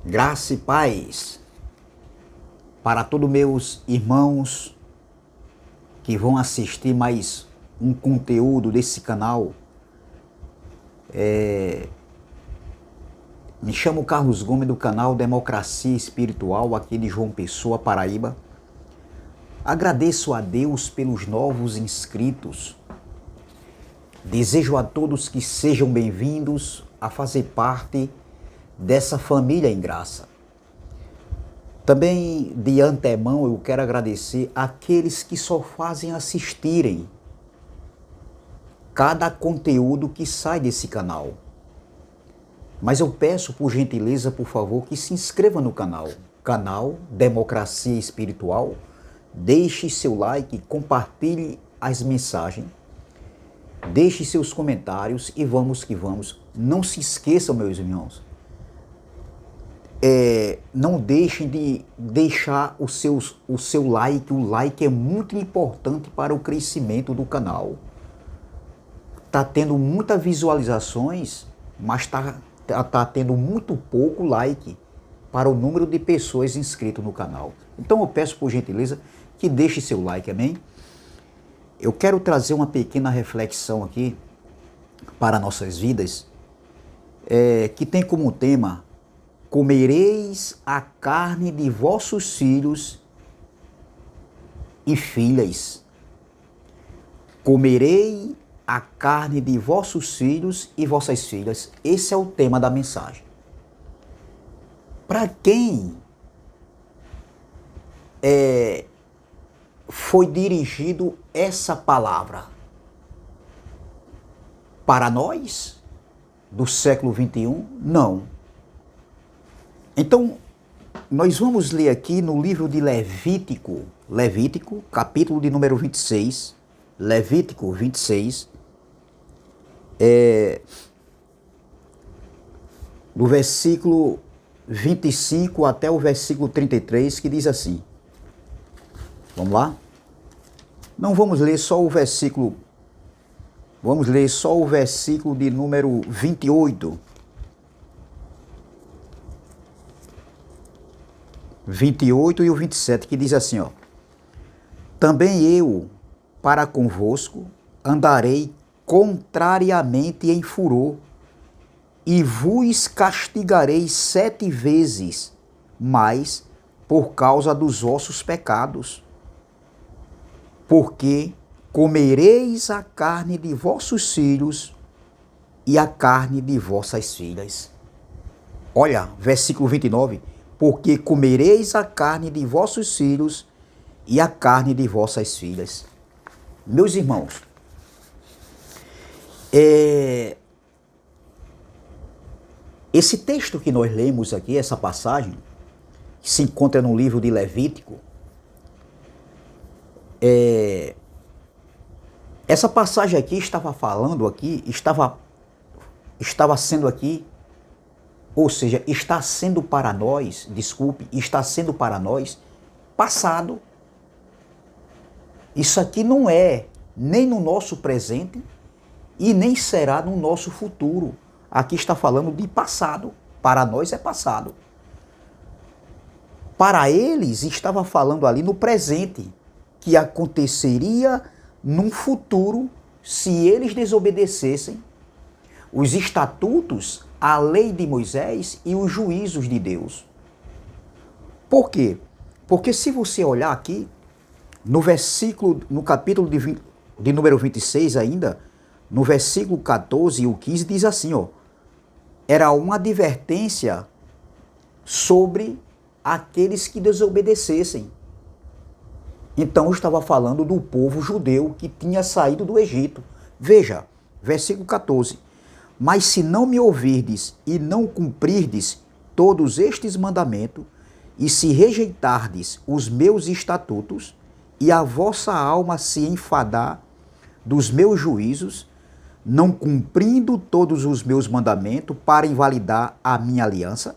Graça e paz para todos meus irmãos que vão assistir mais um conteúdo desse canal. Me chamo Carlos Gomes do canal Democracia Espiritual aqui de João Pessoa, Paraíba. Agradeço a Deus pelos novos inscritos. Desejo a todos que sejam bem-vindos a fazer parte dessa família em graça. Também de antemão eu quero agradecer àqueles que só fazem assistirem cada conteúdo que sai desse canal. Mas eu peço por gentileza, por favor, que se inscreva no canal Democracia Espiritual, deixe seu like, compartilhe as mensagens, deixe seus comentários e vamos que vamos. Não se esqueçam, meus irmãos, não deixem de deixar o seu like. O like é muito importante para o crescimento do canal. Está tendo muitas visualizações, mas está tendo muito pouco like para o número de pessoas inscritas no canal. Então eu peço por gentileza que deixe seu like, amém? Eu quero trazer uma pequena reflexão aqui para nossas vidas, que tem como tema: comereis a carne de vossos filhos e filhas. Comerei a carne de vossos filhos e vossas filhas. Esse é o tema da mensagem. Para quem foi dirigido essa palavra? Para nós do século 21? Não. Então, nós vamos ler aqui no livro de Levítico, capítulo de número 26, Levítico 26, do versículo 25 até o versículo 33, que diz assim. Vamos lá? Não vamos ler só o versículo, vamos ler só o versículo de número 28. 28 e o 27, que diz assim, ó: também eu, para convosco, andarei contrariamente em furor, e vos castigarei 7 vezes mais por causa dos vossos pecados. Porque comereis a carne de vossos filhos e a carne de vossas filhas. Olha, versículo 29. Porque comereis a carne de vossos filhos e a carne de vossas filhas. Meus irmãos, esse texto que nós lemos aqui, essa passagem, que se encontra no livro de Levítico, essa passagem aqui estava falando aqui, estava sendo aqui, ou seja, está sendo para nós passado. Isso aqui não é nem no nosso presente e nem será no nosso futuro. Aqui está falando de passado. Para nós é passado. Para eles estava falando ali no presente, que aconteceria num futuro se eles desobedecessem os estatutos, a lei de Moisés e os juízos de Deus. Por quê? Porque se você olhar aqui, no capítulo de número 26 ainda, no versículo 14 e o 15, diz assim, ó: era uma advertência sobre aqueles que desobedecessem. Então eu estava falando do povo judeu que tinha saído do Egito. Veja, versículo 14. Mas se não me ouvirdes e não cumprirdes todos estes mandamentos, e se rejeitardes os meus estatutos, e a vossa alma se enfadar dos meus juízos, não cumprindo todos os meus mandamentos para invalidar a minha aliança,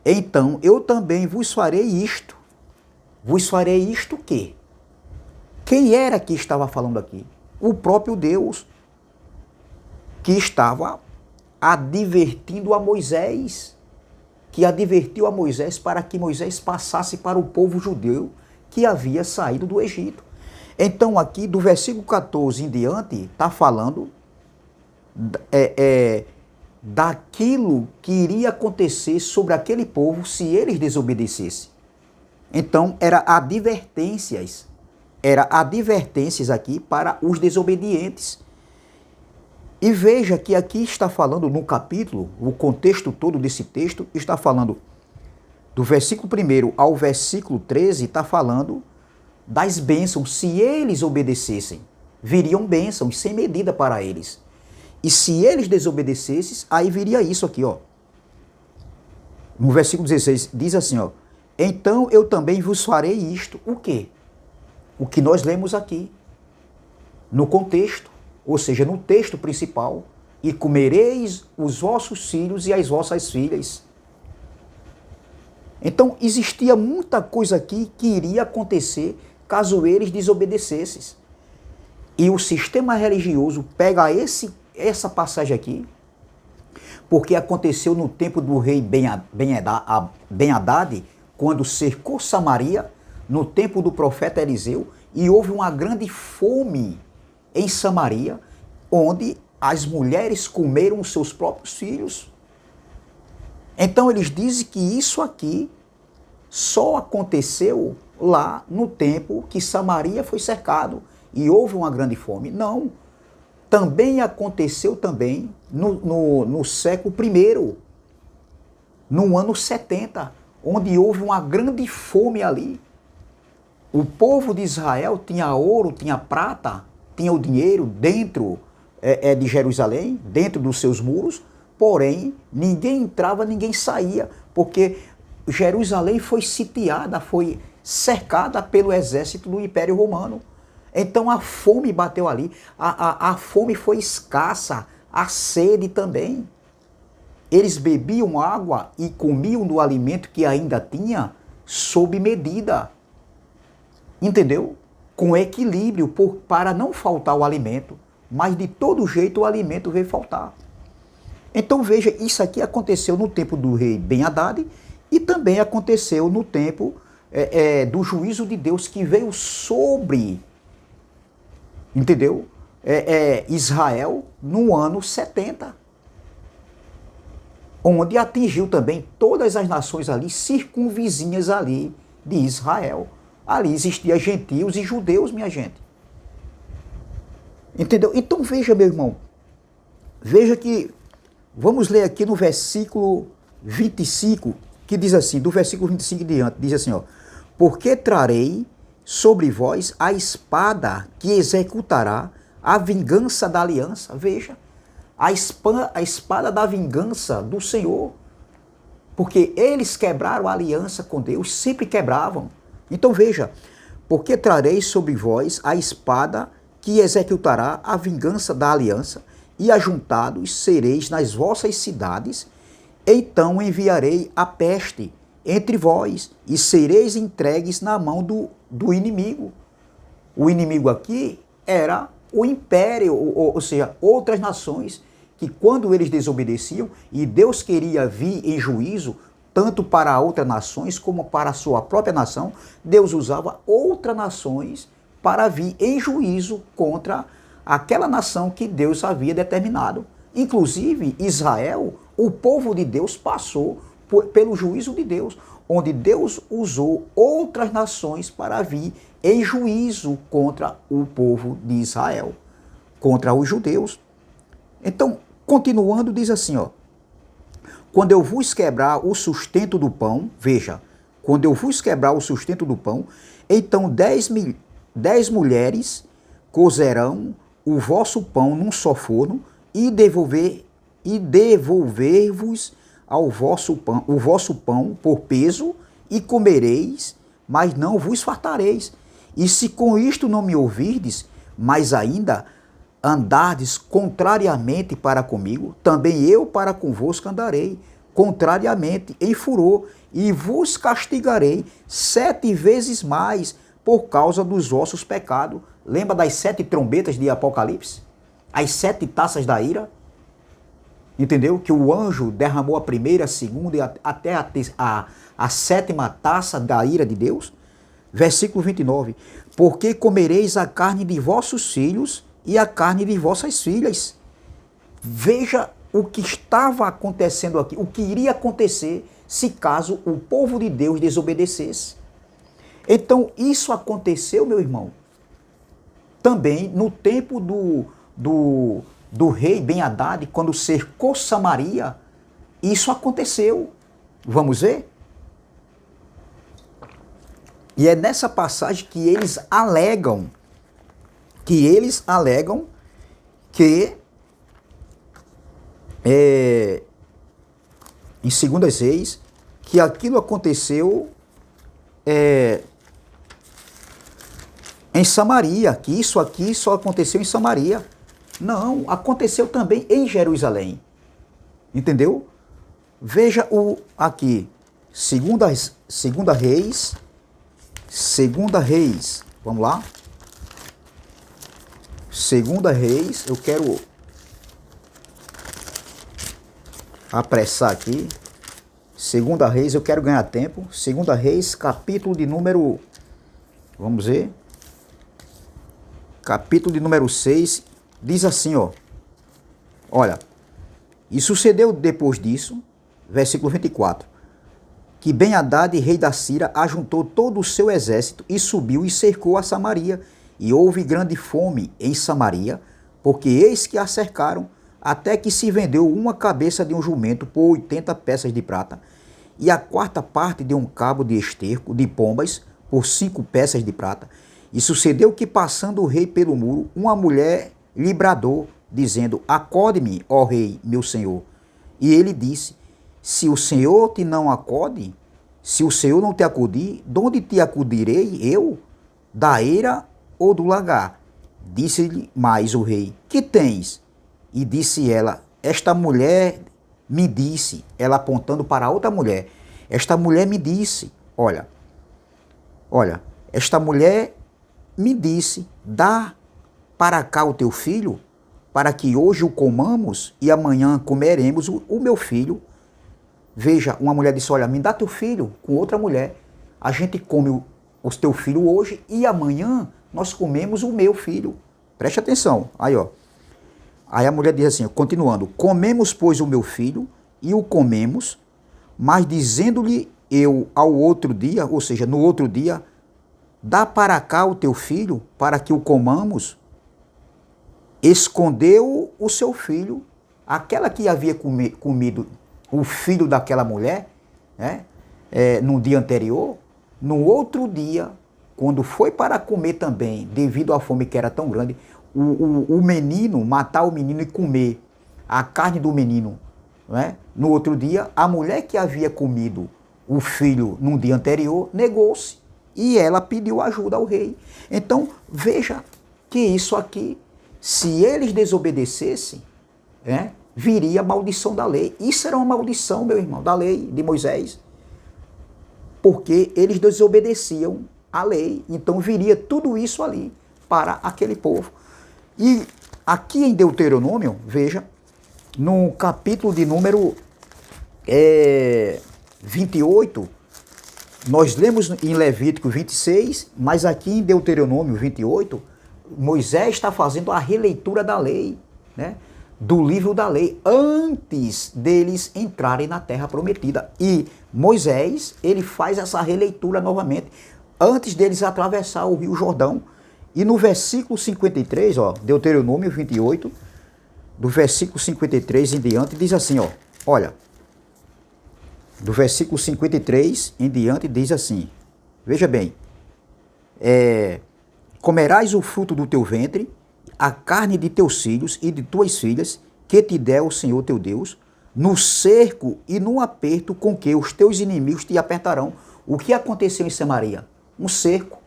então eu também vos farei isto. Vos farei isto o quê? Quem era que estava falando aqui? O próprio Deus, que estava advertindo a Moisés que advertiu a Moisés para que Moisés passasse para o povo judeu que havia saído do Egito. Então aqui do versículo 14 em diante está falando daquilo que iria acontecer sobre aquele povo se eles desobedecessem. Então eram advertências aqui para os desobedientes. E veja que aqui está falando no capítulo, o contexto todo desse texto está falando do versículo 1 ao versículo 13, está falando das bênçãos. Se eles obedecessem, viriam bênçãos sem medida para eles. E se eles desobedecessem, aí viria isso aqui, ó. No versículo 16, diz assim, ó. Então eu também vos farei isto. O quê? O que nós lemos aqui. No contexto, ou seja, no texto principal. E comereis os vossos filhos e as vossas filhas. Então existia muita coisa aqui que iria acontecer caso eles desobedecessem. E o sistema religioso pega essa passagem aqui, porque aconteceu no tempo do rei Ben-Hadad, quando cercou Samaria, no tempo do profeta Eliseu, e houve uma grande fome em Samaria, onde as mulheres comeram os seus próprios filhos. Então eles dizem que isso aqui só aconteceu lá no tempo que Samaria foi cercado e houve uma grande fome. Não. Também aconteceu também no século I, no ano 70, onde houve uma grande fome ali. O povo de Israel tinha ouro, tinha prata, tinha o dinheiro dentro de Jerusalém, dentro dos seus muros, porém ninguém entrava, ninguém saía, porque Jerusalém foi sitiada, foi cercada pelo exército do Império Romano. Então a fome bateu ali, a fome foi escassa, a sede também. Eles bebiam água e comiam do alimento que ainda tinha sob medida. Entendeu? Com equilíbrio, para não faltar o alimento, mas de todo jeito o alimento veio faltar. Então veja, isso aqui aconteceu no tempo do rei Ben-Hadad e também aconteceu no tempo do juízo de Deus que veio sobre, entendeu? Israel no ano 70, onde atingiu também todas as nações ali, circunvizinhas ali de Israel. Ali existiam gentios e judeus, minha gente. Entendeu? Então veja, meu irmão, veja que, vamos ler aqui no versículo 25, que diz assim, do versículo 25 em diante, diz assim, ó, porque trarei sobre vós a espada que executará a vingança da aliança. Veja, a espada da vingança do Senhor. Porque eles quebraram a aliança com Deus, sempre quebravam. Então veja, porque trarei sobre vós a espada que executará a vingança da aliança, e ajuntados sereis nas vossas cidades, então enviarei a peste entre vós, e sereis entregues na mão do inimigo. O inimigo aqui era o império, ou seja, outras nações, que quando eles desobedeciam, e Deus queria vir em juízo, tanto para outras nações como para a sua própria nação, Deus usava outras nações para vir em juízo contra aquela nação que Deus havia determinado. Inclusive, Israel, o povo de Deus, passou pelo juízo de Deus, onde Deus usou outras nações para vir em juízo contra o povo de Israel, contra os judeus. Então, continuando, diz assim, ó, quando eu vos quebrar o sustento do pão, veja, quando eu vos quebrar o sustento do pão, então 10 mulheres cozerão o vosso pão num só forno e devolver-vos ao vosso pão, o vosso pão por peso, e comereis, mas não vos fartareis. E se com isto não me ouvirdes, mas ainda andardes contrariamente para comigo, também eu para convosco andarei, contrariamente, em furor, e vos castigarei 7 vezes mais por causa dos vossos pecados. Lembra das 7 trombetas de Apocalipse? As 7 taças da ira? Entendeu? Que o anjo derramou a primeira, a segunda e até a sétima taça da ira de Deus. Versículo 29. Porque comereis a carne de vossos filhos e a carne de vossas filhas. Veja o que estava acontecendo aqui, o que iria acontecer se caso o povo de Deus desobedecesse. Então, isso aconteceu, meu irmão, também no tempo do rei Ben-Hadad, quando cercou Samaria, isso aconteceu. Vamos ver? E é nessa passagem que eles alegam que em 2 Reis, que aquilo aconteceu em Samaria, que isso aqui só aconteceu em Samaria. Não, aconteceu também em Jerusalém. Entendeu? Veja aqui, segunda Reis, vamos lá. 2 Reis, eu quero apressar aqui. 2 Reis, eu quero ganhar tempo. 2 Reis, capítulo de número, vamos ver, capítulo de número 6, diz assim, ó. Olha, e sucedeu depois disso, versículo 24, que Ben-Hadad, rei da Síria, ajuntou todo o seu exército e subiu e cercou a Samaria. E houve grande fome em Samaria, porque eis que a cercaram, até que se vendeu uma cabeça de um jumento por 80 peças de prata, e a quarta parte de um cabo de esterco de pombas por 5 peças de prata. E sucedeu que, passando o rei pelo muro, uma mulher lhe bradou, dizendo: acode-me, ó rei, meu senhor. E ele disse: se o Senhor te não acode, se o Senhor não te acudir, de onde te acudirei eu? Da eira ou do lagar? Disse-lhe mais o rei: que tens? E disse ela: esta mulher me disse, ela apontando para outra mulher, esta mulher me disse, olha, esta mulher me disse, dá para cá o teu filho, para que hoje o comamos e amanhã comeremos o meu filho. Veja, uma mulher disse, olha, me dá teu filho, com outra mulher, a gente come o teu filho hoje e amanhã nós comemos o meu filho. Preste atenção, aí ó. Aí a mulher diz assim, continuando, comemos, pois, o meu filho, e o comemos, mas dizendo-lhe eu ao outro dia, ou seja, no outro dia, dá para cá o teu filho, para que o comamos, escondeu o seu filho, aquela que havia comido o filho daquela mulher, né, no dia anterior, no outro dia, quando foi para comer também, devido à fome que era tão grande, o menino, matar o menino e comer a carne do menino, né? No outro dia, a mulher que havia comido o filho no dia anterior negou-se e ela pediu ajuda ao rei. Então, veja que isso aqui, se eles desobedecessem, viria a maldição da lei. Isso era uma maldição, meu irmão, da lei de Moisés, porque eles desobedeciam a lei. Então, viria tudo isso ali para aquele povo. E aqui em Deuteronômio, veja, no capítulo de número 28, nós lemos em Levítico 26, mas aqui em Deuteronômio 28, Moisés está fazendo a releitura da lei, né, do livro da lei, antes deles entrarem na terra prometida. E Moisés, ele faz essa releitura novamente, antes deles atravessar o rio Jordão. E no versículo 53, ó, Deuteronômio 28, do versículo 53 em diante, diz assim, ó, olha, do versículo 53 em diante diz assim, veja bem, comerás o fruto do teu ventre, a carne de teus filhos e de tuas filhas, que te der o Senhor teu Deus, no cerco e no aperto com que os teus inimigos te apertarão. O que aconteceu em Samaria? Um cerco.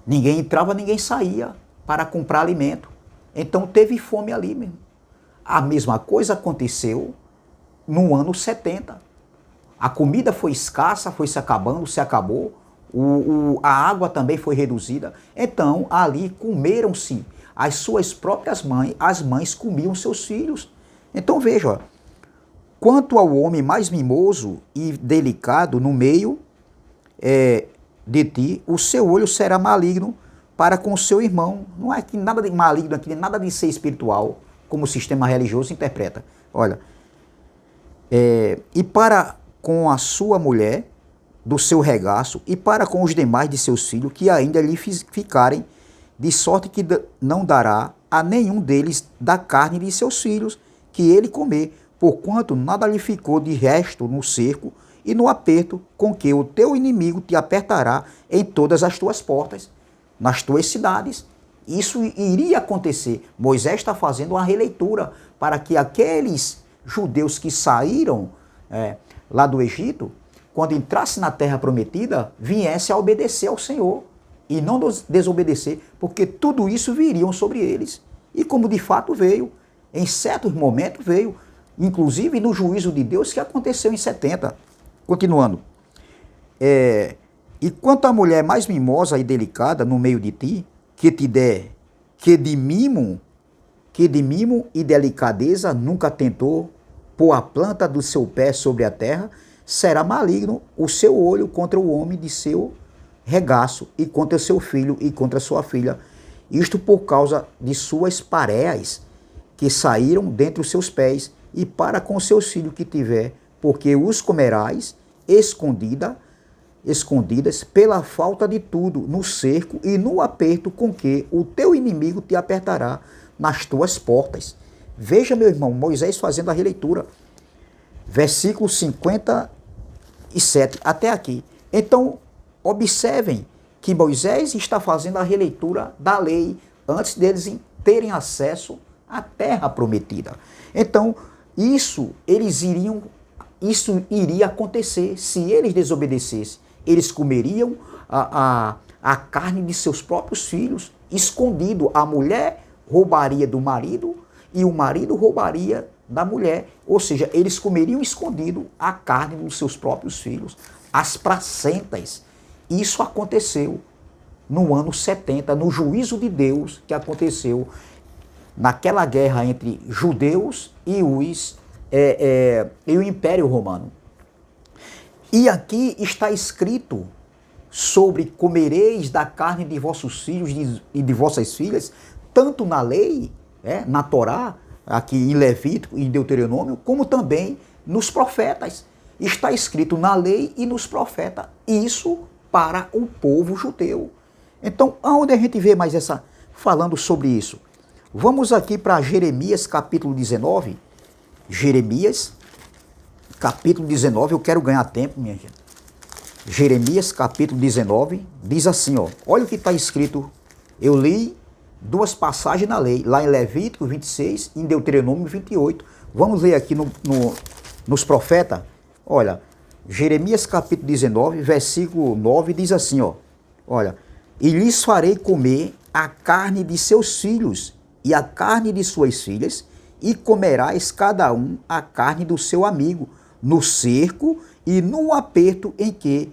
Ninguém entrava, ninguém saía para comprar alimento. Então teve fome ali mesmo. A mesma coisa aconteceu no ano 70. A comida foi escassa, foi se acabando, se acabou. A água também foi reduzida. Então ali comeram-se as suas próprias mães. As mães comiam seus filhos. Então veja, ó, quanto ao homem mais mimoso e delicado no meio de ti, o seu olho será maligno para com o seu irmão. Não é que nada de maligno aqui, nada de ser espiritual, como o sistema religioso interpreta. Olha, e para com a sua mulher, do seu regaço, e para com os demais de seus filhos, que ainda lhe ficarem, de sorte que não dará a nenhum deles da carne de seus filhos, que ele comer, porquanto nada lhe ficou de resto no cerco e no aperto com que o teu inimigo te apertará em todas as tuas portas, nas tuas cidades. Isso iria acontecer. Moisés está fazendo uma releitura para que aqueles judeus que saíram lá do Egito, quando entrasse na terra prometida, viesse a obedecer ao Senhor e não desobedecer, porque tudo isso viriam sobre eles. E como de fato veio, em certos momentos veio, inclusive no juízo de Deus que aconteceu em 70. Continuando. E quanto à mulher mais mimosa e delicada no meio de ti, que te der, que de mimo e delicadeza nunca tentou pôr a planta do seu pé sobre a terra, será maligno o seu olho contra o homem de seu regaço, e contra seu filho e contra sua filha, isto por causa de suas pareias que saíram dentre os seus pés, e para com seus filhos que tiver, porque os comerás escondidas pela falta de tudo, no cerco e no aperto com que o teu inimigo te apertará nas tuas portas. Veja, meu irmão, Moisés fazendo a releitura. Versículo 57 até aqui. Então, observem que Moisés está fazendo a releitura da lei antes deles terem acesso à terra prometida. Então, isso iria acontecer se eles desobedecessem. Eles comeriam a carne de seus próprios filhos, escondido. A mulher roubaria do marido e o marido roubaria da mulher. Ou seja, eles comeriam escondido a carne dos seus próprios filhos, as placentas. Isso aconteceu no ano 70, no juízo de Deus que aconteceu naquela guerra entre judeus e o Império Romano. E aqui está escrito sobre comereis da carne de vossos filhos e de vossas filhas, tanto na lei, na Torá, aqui em Levítico e em Deuteronômio, como também nos profetas. Está escrito na lei e nos profetas. Isso para o povo judeu. Então, aonde a gente vê mais falando sobre isso? Vamos aqui para Jeremias capítulo 19. Jeremias capítulo 19, eu quero ganhar tempo, minha gente. Jeremias capítulo 19 diz assim, ó, olha o que está escrito. Eu li duas passagens na lei, lá em Levítico 26 e em Deuteronômio 28. Vamos ler aqui nos profetas. Olha, Jeremias capítulo 19, versículo 9 diz assim, ó, olha, e lhes farei comer a carne de seus filhos e a carne de suas filhas, e comerás cada um a carne do seu amigo, no cerco e no aperto em que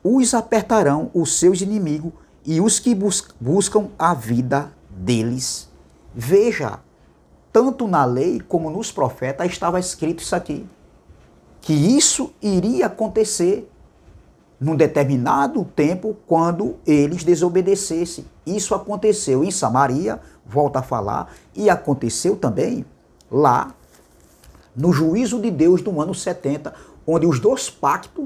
os apertarão os seus inimigos e os que buscam a vida deles. Veja, tanto na lei como nos profetas estava escrito isso aqui, que isso iria acontecer num determinado tempo quando eles desobedecessem. Isso aconteceu em Samaria, volta a falar, e aconteceu também lá no juízo de Deus do ano 70, onde os dois pactos,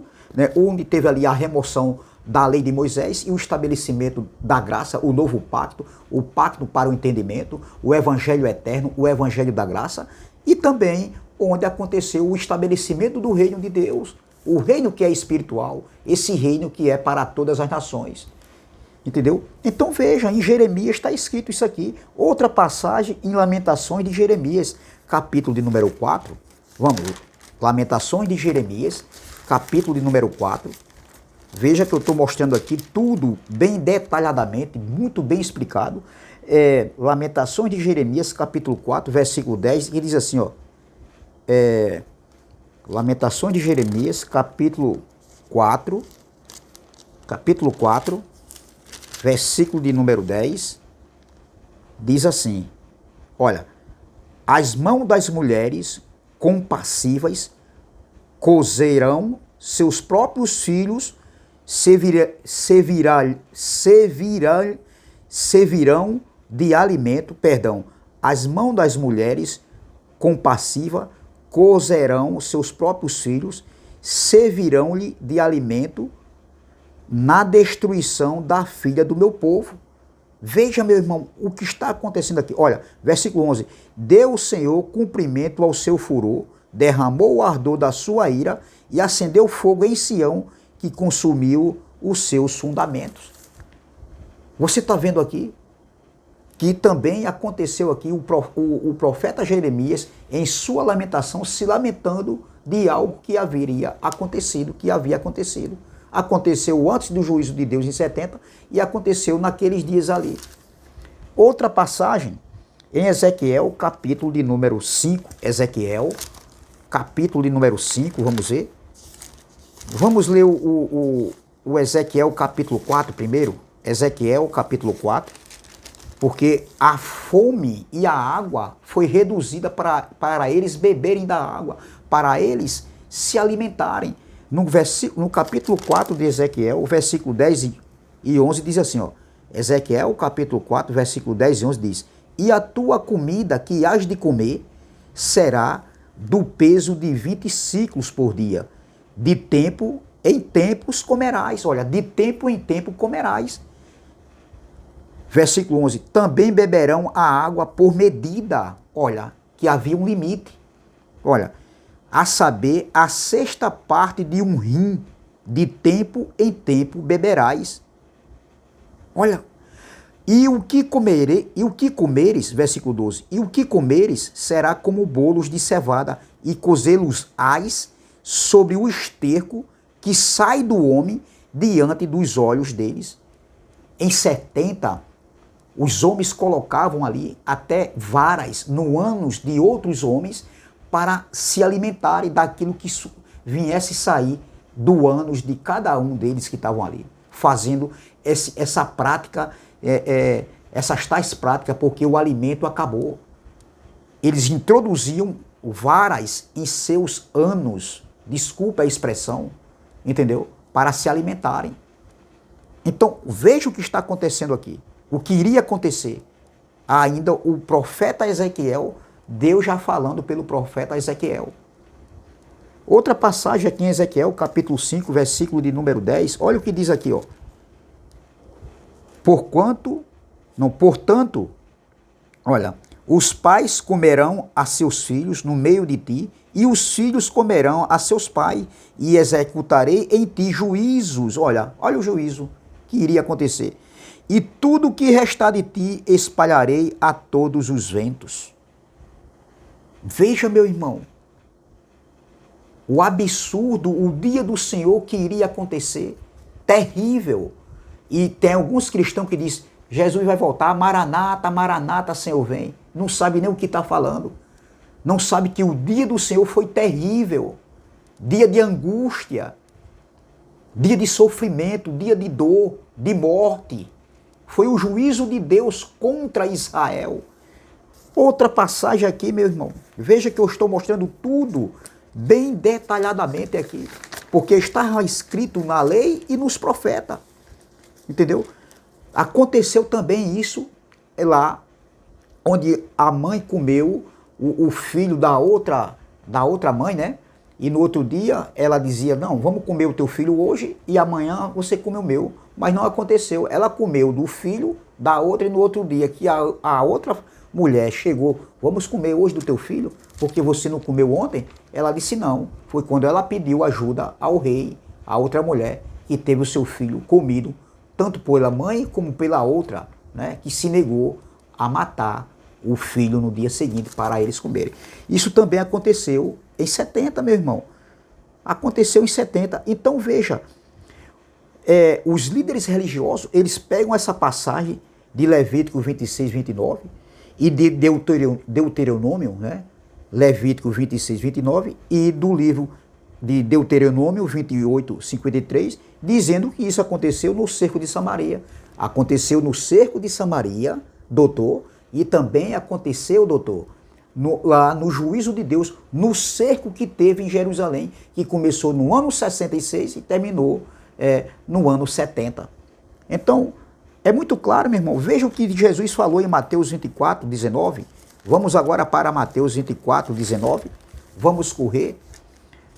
onde teve ali a remoção da lei de Moisés e o estabelecimento da graça, o novo pacto, o pacto para o entendimento, o evangelho eterno, o evangelho da graça, e também onde aconteceu o estabelecimento do reino de Deus, o reino que é espiritual, esse reino que é para todas as nações. Entendeu? Então veja, em Jeremias está escrito isso aqui. Outra passagem em Lamentações de Jeremias, capítulo de número 4. Vamos, Lamentações de Jeremias, capítulo de número 4. Veja que eu estou mostrando aqui tudo bem detalhadamente, muito bem explicado. Lamentações de Jeremias, capítulo 4, versículo 10, e diz assim, ó. Lamentações de Jeremias, capítulo 4, versículo de número 10, diz assim, olha, as mãos das mulheres compassivas cozerão seus próprios filhos, servirão de alimento, as mãos das mulheres compassivas cozerão seus próprios filhos, servirão-lhe de alimento na destruição da filha do meu povo. Veja, meu irmão, o que está acontecendo aqui. Olha, versículo 11. Deu o Senhor cumprimento ao seu furor, derramou o ardor da sua ira e acendeu fogo em Sião, que consumiu os seus fundamentos. Você está vendo aqui que também aconteceu aqui o profeta Jeremias, em sua lamentação, se lamentando de algo que havia acontecido. Aconteceu antes do juízo de Deus em 70 e aconteceu naqueles dias ali. Outra passagem em Ezequiel, capítulo de número 5. Ezequiel, capítulo de número 5, vamos ver. Vamos ler o Ezequiel capítulo 4 primeiro. Ezequiel capítulo 4. Porque a fome e a água foi reduzida para eles beberem da água, para eles se alimentarem. No capítulo 4 de Ezequiel, o versículo 10 e 11 diz assim, ó. Ezequiel, capítulo 4, versículo 10 e 11 diz: E a tua comida que hás de comer será do peso de 20 ciclos por dia. De tempo em tempos comerás. Olha, de tempo em tempo comerás. Versículo 11. Também beberão a água por medida. Olha, que havia um limite. Olha, a saber, a sexta parte de um rim, de tempo em tempo beberás. Olha, e o que comeres, versículo 12, e o que comeres será como bolos de cevada, e cozê-los-ás sobre o esterco que sai do homem diante dos olhos deles. Em 70, os homens colocavam ali até varas no ânus de outros homens para se alimentarem daquilo que viesse sair do ânus de cada um deles que estavam ali, fazendo essa prática, essas tais práticas, porque o alimento acabou. Eles introduziam varas em seus ânus, desculpa a expressão, entendeu? Para se alimentarem. Então, veja o que está acontecendo aqui. O que iria acontecer. Ainda o profeta Ezequiel, Deus já falando pelo profeta Ezequiel. Outra passagem aqui em Ezequiel, capítulo 5, versículo de número 10. Olha o que diz aqui, ó. Portanto, olha, os pais comerão a seus filhos no meio de ti, e os filhos comerão a seus pais, e executarei em ti juízos. Olha o juízo que iria acontecer. E tudo que restar de ti espalharei a todos os ventos. Veja, meu irmão, o absurdo, o dia do Senhor que iria acontecer, terrível. E tem alguns cristãos que dizem, Jesus vai voltar, Maranata, Maranata, Senhor vem. Não sabe nem o que está falando. Não sabe que o dia do Senhor foi terrível. Dia de angústia, dia de sofrimento, dia de dor, de morte. Foi o juízo de Deus contra Israel. Outra passagem aqui, meu irmão. Veja que eu estou mostrando tudo bem detalhadamente aqui. Porque está escrito na lei e nos profetas. Entendeu? Aconteceu também isso lá, onde a mãe comeu o filho da outra mãe, né? E no outro dia ela dizia, não, vamos comer o teu filho hoje e amanhã você come o meu. Mas não aconteceu. Ela comeu do filho da outra e no outro dia que a outra mulher chegou, vamos comer hoje do teu filho, porque você não comeu ontem? Ela disse não. Foi quando ela pediu ajuda ao rei, a outra mulher, que teve o seu filho comido, tanto pela mãe como pela outra, né, que se negou a matar o filho no dia seguinte para eles comerem. Isso também aconteceu em 70, meu irmão. Aconteceu em 70. Então veja, os líderes religiosos, eles pegam essa passagem de Levítico 26, 29 e de Deuteronômio, né? Levítico 26, 29 e do livro de Deuteronômio 28, 53, dizendo que isso aconteceu no cerco de Samaria. Aconteceu no cerco de Samaria, doutor, e também aconteceu, doutor, lá no juízo de Deus, no cerco que teve em Jerusalém, que começou no ano 66 e terminou no ano 70. Então, é muito claro, meu irmão. Veja o que Jesus falou em Mateus 24, 19. Vamos agora para Mateus 24, 19. Vamos correr.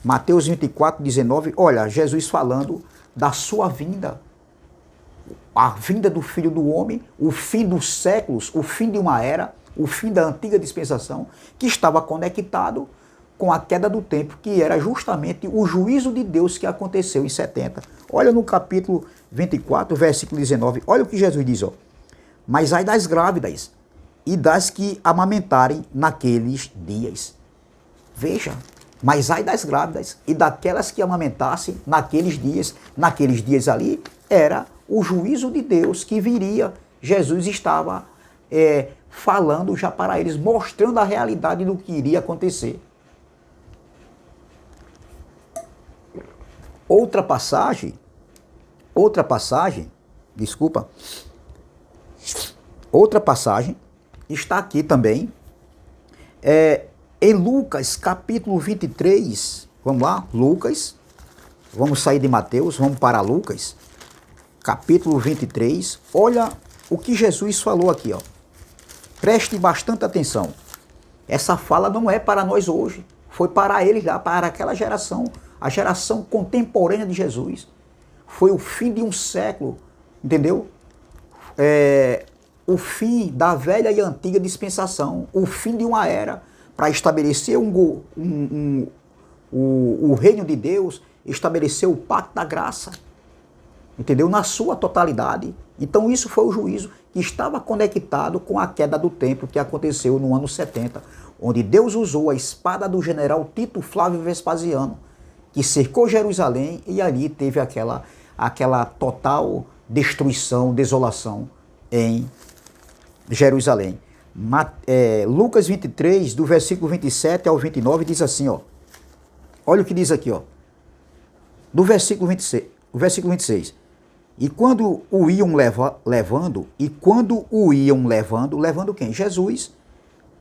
Mateus 24, 19. Olha, Jesus falando da sua vinda. A vinda do Filho do Homem, o fim dos séculos, o fim de uma era, o fim da antiga dispensação, que estava conectado com a queda do templo, que era justamente o juízo de Deus que aconteceu em 70. Olha no capítulo 24, versículo 19, olha o que Jesus diz, ó. Mas ai das grávidas e das que amamentarem naqueles dias. Veja, mas ai das grávidas e daquelas que amamentassem naqueles dias ali, era o juízo de Deus que viria. Jesus estava falando já para eles, mostrando a realidade do que iria acontecer. Outra passagem, está aqui também, em Lucas capítulo 23, vamos lá, Lucas, vamos sair de Mateus, vamos para Lucas, capítulo 23, olha o que Jesus falou aqui, ó. Preste bastante atenção. Essa fala não é para nós hoje, foi para eles lá, para aquela geração, a geração contemporânea de Jesus. Foi o fim de um século, entendeu? O fim da velha e antiga dispensação, o fim de uma era, para estabelecer o reino de Deus, estabelecer o pacto da graça, entendeu? Na sua totalidade. Então isso foi o juízo que estava conectado com a queda do templo que aconteceu no ano 70, onde Deus usou a espada do general Tito Flávio Vespasiano, que cercou Jerusalém e ali teve aquela total destruição, desolação em Jerusalém. Lucas 23, do versículo 27 ao 29, diz assim, ó. Olha o que diz aqui, ó. Do versículo 26. E quando o iam levando, levando quem? Jesus,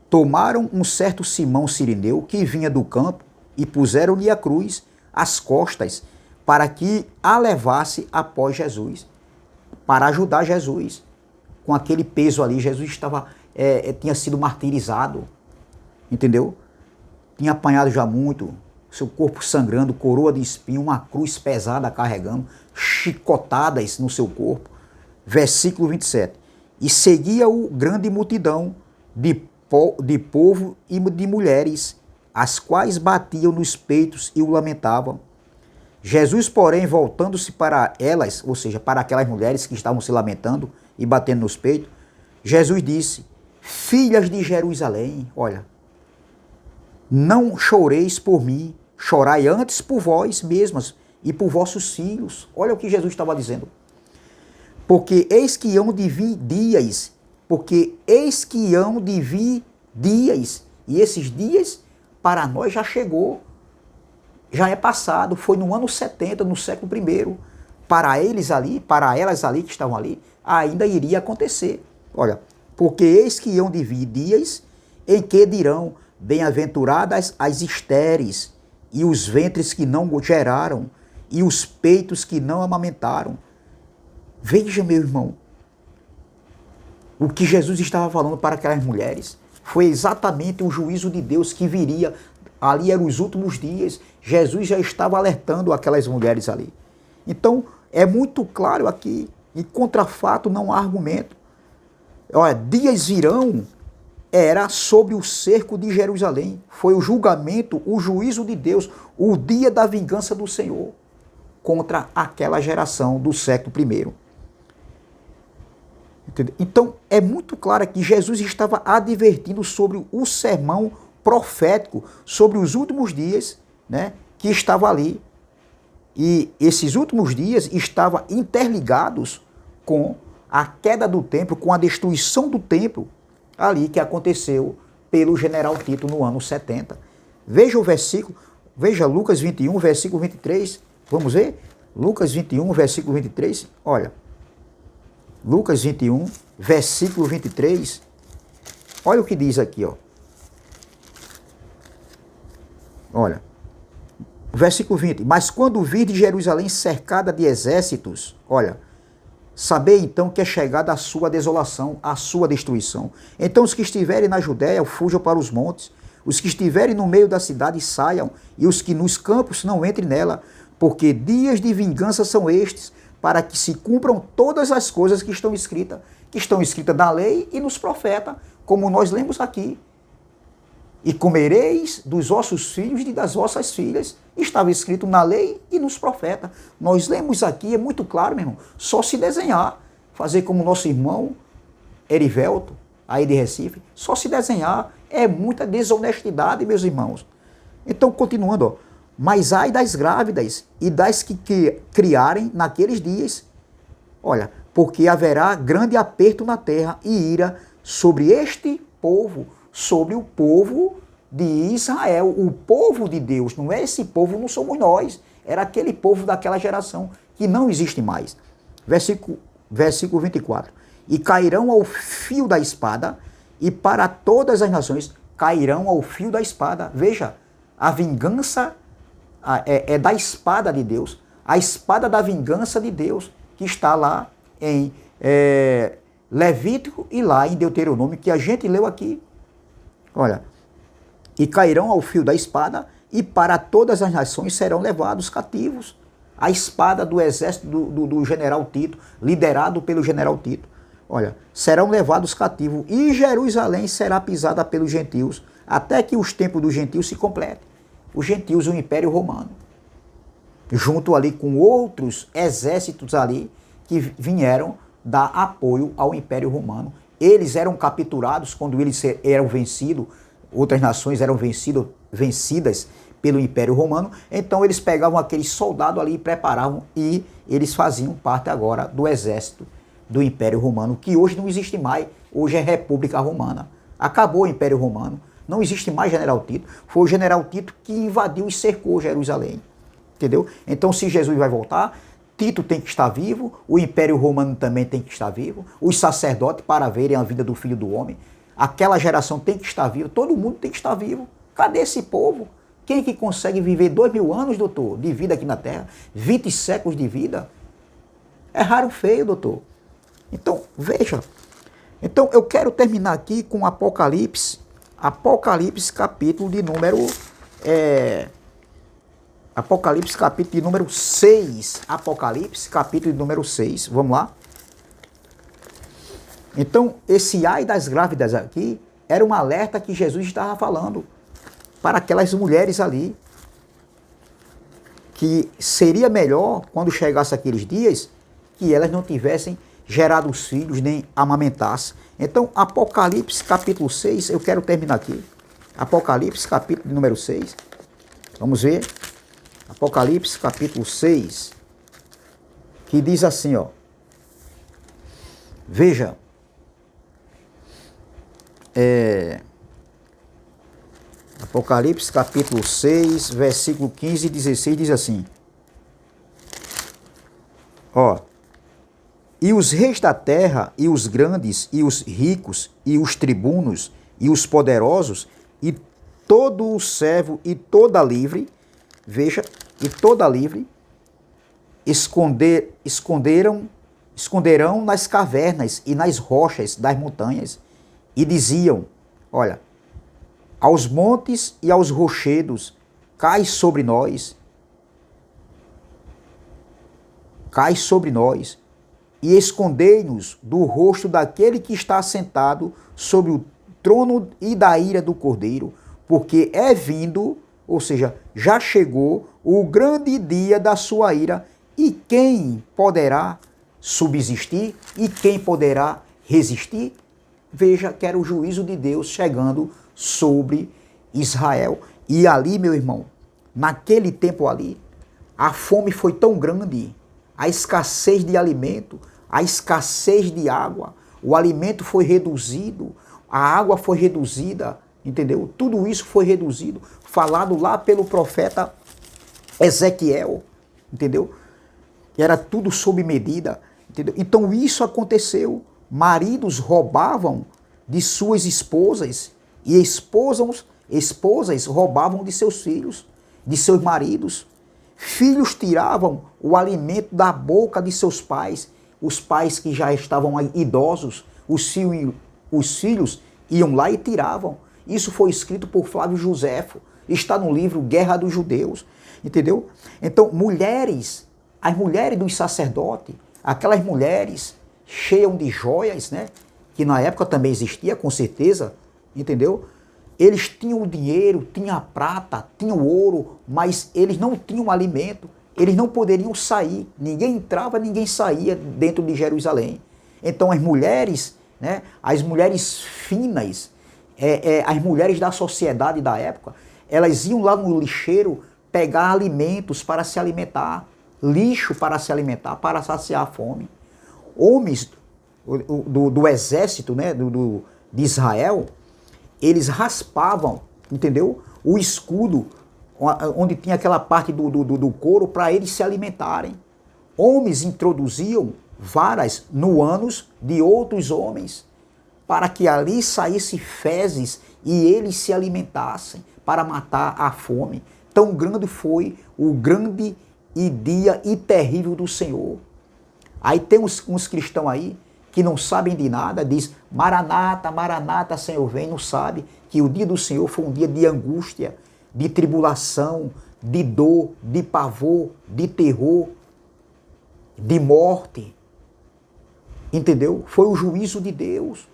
tomaram um certo Simão Cirineu, que vinha do campo, e puseram-lhe a cruz às costas, para que a levasse após Jesus, para ajudar Jesus. Com aquele peso ali, Jesus tinha sido martirizado, entendeu? Tinha apanhado já muito, seu corpo sangrando, coroa de espinho, uma cruz pesada carregando, chicotadas no seu corpo. Versículo 27. E seguia-o grande multidão de povo e de mulheres, as quais batiam nos peitos e o lamentavam. Jesus, porém, voltando-se para elas, ou seja, para aquelas mulheres que estavam se lamentando e batendo nos peitos, Jesus disse: filhas de Jerusalém, olha, não choreis por mim, chorai antes por vós mesmas e por vossos filhos. Olha o que Jesus estava dizendo. Porque eis que hão de vir dias, e esses dias para nós já chegou, já é passado, foi no ano 70, no século I. Para eles ali, para elas ali que estavam ali, ainda iria acontecer. Olha, porque eis que hão de vir dias em que dirão: bem-aventuradas as estéreis, e os ventres que não geraram, e os peitos que não amamentaram. Veja, meu irmão, o que Jesus estava falando para aquelas mulheres foi exatamente o juízo de Deus que viria. Ali eram os últimos dias. Jesus já estava alertando aquelas mulheres ali. Então, é muito claro aqui, e contra fato não há argumento. Olha, dias virão, era sobre o cerco de Jerusalém. Foi o julgamento, o juízo de Deus, o dia da vingança do Senhor contra aquela geração do século I. Entendeu? Então, é muito claro que Jesus estava advertindo sobre o sermão profético, sobre os últimos dias, né, que estava ali. E esses últimos dias estavam interligados com a queda do templo, com a destruição do templo, ali que aconteceu pelo general Tito no ano 70. Veja o versículo, veja Lucas 21, versículo 23. Vamos ver? Lucas 21, versículo 23. Olha. Lucas 21, versículo 23. Olha o que diz aqui, ó. Olha, versículo 20. Mas quando virdes Jerusalém cercada de exércitos, olha, sabei então que é chegada a sua desolação, a sua destruição. Então os que estiverem na Judéia fujam para os montes, os que estiverem no meio da cidade saiam, e os que nos campos não entrem nela, porque dias de vingança são estes, para que se cumpram todas as coisas que estão escritas na lei e nos profetas, como nós lemos aqui. E comereis dos vossos filhos e das vossas filhas. Estava escrito na lei e nos profetas. Nós lemos aqui, é muito claro, meu irmão. Só se desenhar, fazer como nosso irmão Erivelto, aí de Recife, só se desenhar. É muita desonestidade, meus irmãos. Então, continuando, ó. Mas ai das grávidas e das que criarem naqueles dias. Olha, porque haverá grande aperto na terra e ira sobre este povo, sobre o povo de Israel, o povo de Deus. Não é esse povo, não somos nós. Era aquele povo daquela geração que não existe mais. Versículo 24. E cairão ao fio da espada, e para todas as nações cairão ao fio da espada. Veja, a vingança é da espada de Deus, a espada da vingança de Deus, que está lá em Levítico e lá em Deuteronômio, que a gente leu aqui. Olha, e cairão ao fio da espada, e para todas as nações serão levados cativos. A espada do exército do general Tito, liderado pelo general Tito. Olha, serão levados cativos, e Jerusalém será pisada pelos gentios, até que os tempos dos gentios se completem. Os gentios, o Império Romano, junto ali com outros exércitos ali que vieram dar apoio ao Império Romano. Eles eram capturados quando eles eram vencidos, outras nações eram vencidas pelo Império Romano, então eles pegavam aqueles soldados ali e preparavam, e eles faziam parte agora do exército do Império Romano, que hoje não existe mais, hoje é República Romana. Acabou o Império Romano, não existe mais General Tito, foi o General Tito que invadiu e cercou Jerusalém, entendeu? Então se Jesus vai voltar, Tito tem que estar vivo, o Império Romano também tem que estar vivo, os sacerdotes para verem a vida do Filho do Homem, aquela geração tem que estar viva, todo mundo tem que estar vivo. Cadê esse povo? Quem que consegue viver 2000 anos, doutor, de vida aqui na Terra? 20 séculos de vida? É raro feio, doutor. Então, veja. Então, eu quero terminar aqui com Apocalipse. Apocalipse, capítulo de número... Apocalipse, capítulo de número 6. Apocalipse, capítulo de número 6. Vamos lá. Então, esse ai das grávidas aqui era um alerta que Jesus estava falando para aquelas mulheres ali, que seria melhor, quando chegasse aqueles dias, que elas não tivessem gerado os filhos, nem amamentassem. Então, Apocalipse, capítulo 6, eu quero terminar aqui. Apocalipse, capítulo número 6. Vamos ver. Apocalipse, capítulo 6, que diz assim, ó. Veja. Apocalipse capítulo 6, versículo 15 e 16 diz assim. Ó. E os reis da terra, e os grandes, e os ricos, e os tribunos, e os poderosos, e todo o servo, e toda livre, veja, e toda livre, esconderão nas cavernas e nas rochas das montanhas, e diziam, olha, aos montes e aos rochedos, cai sobre nós, e escondei-nos do rosto daquele que está sentado sobre o trono e da ira do Cordeiro, porque é vindo, ou seja, já chegou o grande dia da sua ira, e quem poderá subsistir e quem poderá resistir? Veja que era o juízo de Deus chegando sobre Israel. E ali, meu irmão, naquele tempo ali, a fome foi tão grande, a escassez de alimento, a escassez de água, o alimento foi reduzido, a água foi reduzida, entendeu? Tudo isso foi reduzido, falado lá pelo profeta Ezequiel, entendeu? Era tudo sob medida, entendeu? Então isso maridos roubavam de suas esposas, e esposas roubavam de seus filhos, de seus maridos. Filhos tiravam o alimento da boca de seus pais, os pais que já estavam idosos, os filhos iam lá e tiravam. Isso foi escrito por Flávio Joséfo, está no livro Guerra dos Judeus, entendeu? Então, as mulheres dos sacerdotes, aquelas mulheres cheias de joias, né? Que na época também existia, com certeza, entendeu? Eles tinham o dinheiro, tinham a prata, tinham o ouro, mas eles não tinham alimento, eles não poderiam sair, ninguém entrava, ninguém saía dentro de Jerusalém. Então as mulheres, né, as mulheres finas, as mulheres da sociedade da época, elas iam lá no lixeiro pegar alimentos para se alimentar, lixo para se alimentar, para saciar a fome. Homens do exército, né, de Israel, eles raspavam, entendeu? O escudo, onde tinha aquela parte do couro, para eles se alimentarem. Homens introduziam varas no ânus de outros homens, para que ali saísse fezes e eles se alimentassem, para matar a fome. Tão grande foi o grande dia e terrível do Senhor. Aí tem uns cristãos aí que não sabem de nada, diz: Maranata, Maranata, Senhor vem, não sabe que o dia do Senhor foi um dia de angústia, de tribulação, de dor, de pavor, de terror, de morte. Entendeu? Foi o juízo de Deus.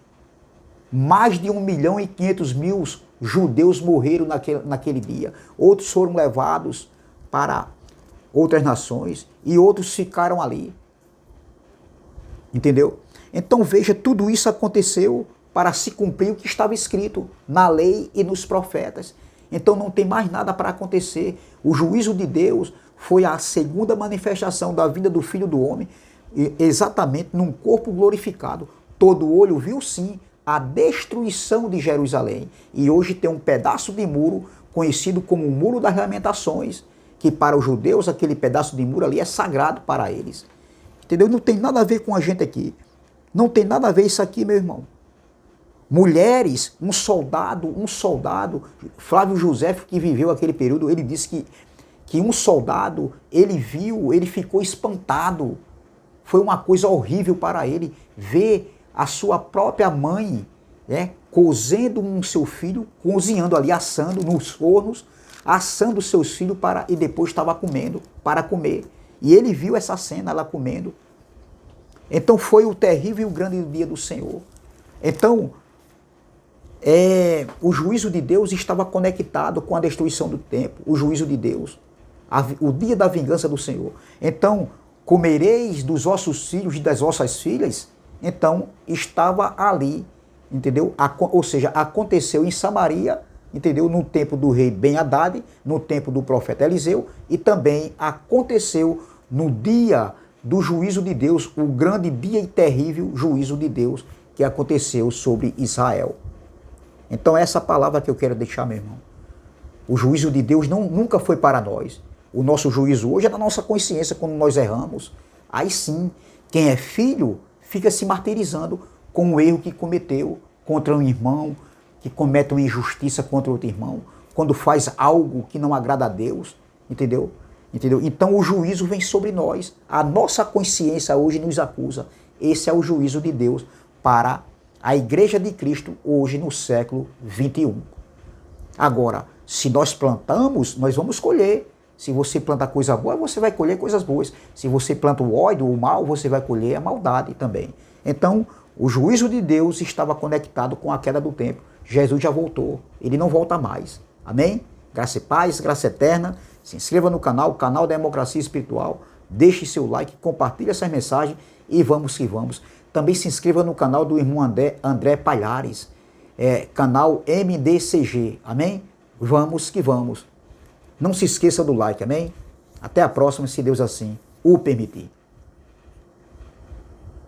Mais de 1.500.000 judeus morreram naquele dia. Outros foram levados para outras nações e outros ficaram ali. Entendeu? Então veja, tudo isso aconteceu para se cumprir o que estava escrito na lei e nos profetas. Então não tem mais nada para acontecer. O juízo de Deus foi a segunda manifestação da vinda do Filho do Homem, exatamente num corpo glorificado. Todo olho viu sim a destruição de Jerusalém. E hoje tem um pedaço de muro conhecido como o Muro das Lamentações, que para os judeus aquele pedaço de muro ali é sagrado para eles. Entendeu? Não tem nada a ver com a gente aqui. Não tem nada a ver isso aqui, meu irmão. Mulheres, um soldado, Flávio Joséfo, que viveu aquele período, ele disse que um soldado, ele viu, ele ficou espantado. Foi uma coisa horrível para ele ver a sua própria mãe, né, cozendo um seu filho, cozinhando ali, assando nos fornos, assando seus filhos e depois estava comendo, para comer. E ele viu essa cena, ela comendo. Então foi o terrível e o grande dia do Senhor. Então, o juízo de Deus estava conectado com a destruição do templo, o juízo de Deus, o dia da vingança do Senhor. Então, comereis dos vossos filhos e das vossas filhas. Então, estava ali, entendeu? Ou seja, aconteceu em Samaria, entendeu? No tempo do rei Ben-Hadad, no tempo do profeta Eliseu, e também aconteceu no dia do juízo de Deus, o grande dia e terrível juízo de Deus que aconteceu sobre Israel. Então essa palavra que eu quero deixar, meu irmão. O juízo de Deus nunca foi para nós. O nosso juízo hoje é na nossa consciência quando nós erramos. Aí sim, quem é filho fica se martirizando com o erro que cometeu contra um irmão, que comete uma injustiça contra outro irmão, quando faz algo que não agrada a Deus, entendeu? Então o juízo vem sobre nós. A nossa consciência hoje nos acusa. Esse é o juízo de Deus para a Igreja de Cristo hoje no século 21. Agora, se nós plantamos, nós vamos colher. Se você planta coisa boa, você vai colher coisas boas. Se você planta o ódio, o mal, você vai colher a maldade também. Então, o juízo de Deus estava conectado com a queda do templo. Jesus já voltou. Ele não volta mais. Amém? Graça e paz, graça eterna. Se inscreva no canal Democracia Espiritual. Deixe seu like, compartilhe essa mensagem e vamos que vamos. Também se inscreva no canal do irmão André Palhares, canal MDCG. Amém? Vamos que vamos. Não se esqueça do like, amém? Até a próxima, se Deus assim o permitir.